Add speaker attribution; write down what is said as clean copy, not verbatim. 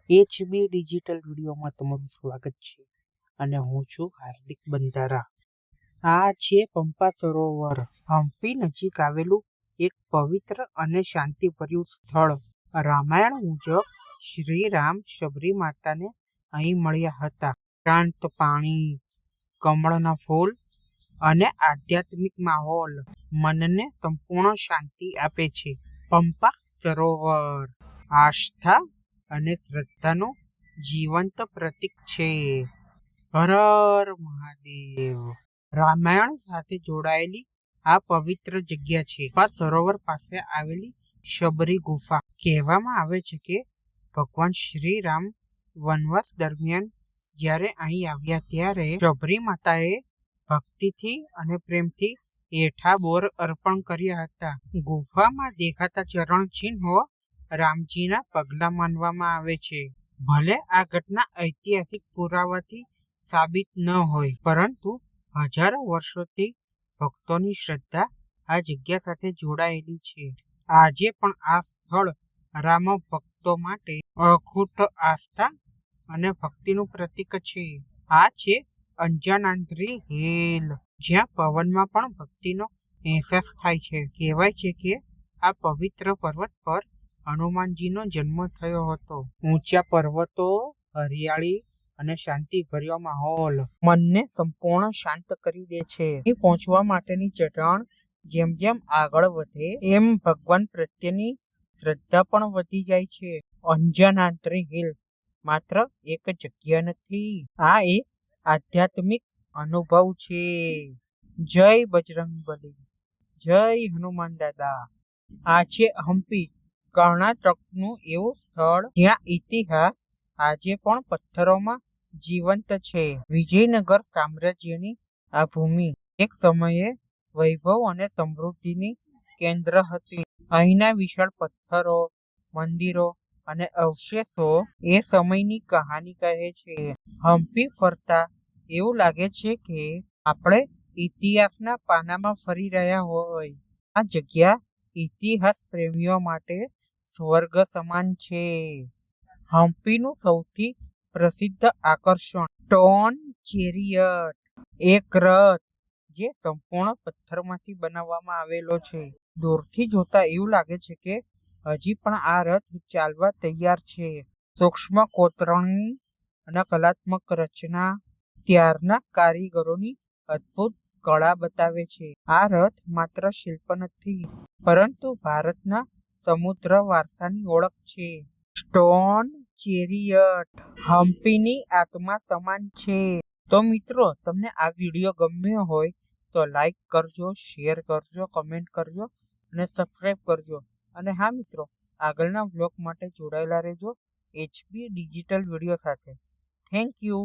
Speaker 1: HB digital વિડીયોમાં તમારું સ્વાગત છે અને હું છું હાર્દિક બંધારા. આ છે પંપા સરોવર, હમ્પી નજીક આવેલું એક પવિત્ર અને શાંતિભર્યું સ્થળ. રામાયણ મુજબ શ્રી રામ શબરી માતાને અહીં મળ્યા હતા. શાંત પાણી, કમળના ફૂલ અને આધ્યાત્મિક માહોલ મનને સંપૂર્ણ શાંતિ આપે છે. પંપા સરોવર આસ્થા અને શ્રદ્ધાનું જીવંત પ્રતીક છે. હર હર મહાદેવ. રામાયણ સાથે જોડાયેલી આ પવિત્ર જગ્યા છે. પંપા સરોવર પાસે આવેલી શબરી ગુફા. કહેવામાં આવે છે કે ભગવાન શ્રી રામ વનવાસ દરમિયાન જ્યારે અહીં આવ્યા ત્યારે શબરી માતાએ ભક્તિથી અને પ્રેમથી એઠા બોર અર્પણ કર્યા હતા. ગુફામાં દેખાતા ચરણ ચિહ્નો રામજીના પગલા માનવામાં આવે છે. ભલે આ ઘટના ઐતિહાસિક પુરાવાથી સાબિત ન હોય, પરંતુ હજારો વર્ષોથી ભક્તોની શ્રદ્ધા આ જગ્યા સાથે જોડાયેલી છે. આજે પણ આ સ્થળ રામ ભક્તો માટે અખૂટ આસ્થા અને ભક્તિનું પ્રતીક છે. આ છે અંજનાદ્રી હિલ, જ્યાં પવનમાં પણ ભક્તિનો અહેસાસ થાય છે. કહેવાય છે કે આ પવિત્ર પર્વત પર હનુમાનજીનો જન્મ થયો હતો. ઊંચા પર્વતો, હરિયાળી અને શાંતિભર્યો માહોલ મનને સંપૂર્ણ શાંત કરી દે છે. અહીં પહોંચવા માટેની ચઢાણ જેમ જેમ આગળ વધે એમ ભગવાન પ્રત્યેની શ્રદ્ધા પણ વધી જાય છે. અંજનાદ્રી હિલ માત્ર એક જગ્યા નથી, આ એક આધ્યાત્મિક અનુભવ છે. જય બજરંગબલી, જય હનુમાન દાદા. આ છે હમ્પી, કર્ણાટકનું એવું સ્થળ જ્યાં ઇતિહાસ આજે પણ પથ્થરોમાં જીવંત છે. વિજયનગર સામ્રાજ્યની આ ભૂમિ એક સમયે વૈભવ અને સમૃદ્ધિની કેન્દ્ર હતી. અહીંના વિશાળ પથ્થરો, મંદિરો અને અવશેષો એ સમયની કહાની કહે છે. હમ્પી ફરતા એવું લાગે છે કે આપણે ઇતિહાસના પાનામાં ફરી રહ્યા હોય. આ જગ્યા ઇતિહાસ પ્રેમીઓ માટે સ્વર્ગ સમાન છે. હમ્પીનું સૌથી પ્રસિદ્ધ આકર્ષણ સ્ટોન ચેરિયટ, એક રથ જે સંપૂર્ણ પથ્થરમાંથી બનાવવામાં આવેલો છે. દૂરથી જોતા એવું લાગે છે કે હજી પણ આ રથ ચાલવા તૈયાર છે. સૂક્ષ્મ કોતરણી અને કલાત્મક રચના ત્યારના કારીગરોની અદ્ભુત કળા બતાવે છે. આ રથ માત્ર શિલ્પ નથી, પરંતુ ભારતના સમુદ્ર વારસાની ઓળખ છે. સ્ટોન ચેરિયટ હમ્પીની આત્મા સમાન છે. તો મિત્રો, તમને આ વિડીયો ગમ્યો હોય તો લાઈક કરજો, શેર કરજો, કમેન્ટ કરજો અને સબસ્ક્રાઈબ કરજો. અને હા મિત્રો, આગળના વ્લોગ માટે જોડાયેલા રહેજો HB ડિજિટલ વિડીયો સાથે. Thank you.